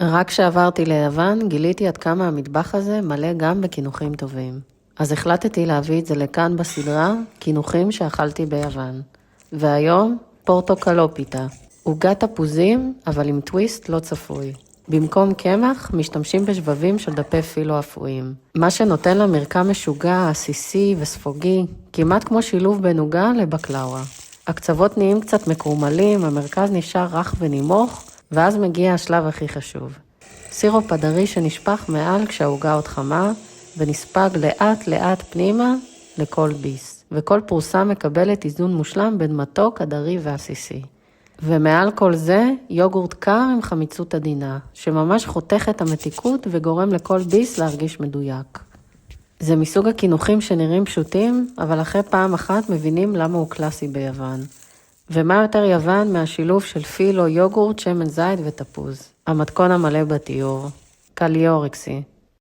רק כשעברתי ליוון גיליתי עד כמה המטבח הזה מלא גם בקינוחים טובים. אז החלטתי להביא את זה לכאן בסדרה, קינוחים שאכלתי ביוון. והיום, פורטו קלופיטה. עוגת תפוזים, אבל עם טוויסט לא צפוי. במקום קמח, משתמשים בשבבים של דפי פילו אפויים. מה שנותן לה מרקם משוגע, עסיסי וספוגי, כמעט כמו שילוב בין עוגה לבקלאווה. הקצוות נהיים קצת מקורמלים, המרכז נשאר רך ונימוך, ואז מגיע השלב הכי חשוב. סירופ הדרי שנשפך מעל כשהעוגה עוד חמה, ונספג לאט לאט פנימה לכל ביס. וכל פרוסה מקבלת איזון מושלם בין מתוק, הדרי ועסיסי. ומעל כל זה, יוגורט קר עם חמיצות עדינה, שממש חותך את המתיקות וגורם לכל ביס להרגיש מדויק. זה מסוג הקינוחים שנראים פשוטים, אבל אחרי פעם אחת מבינים למה הוא קלאסי ביוון. ומה יותר יוון מהשילוב של פילו, יוגורט, שמן זית ותפוז. המתכון המלא בתיאור. קליורקסי.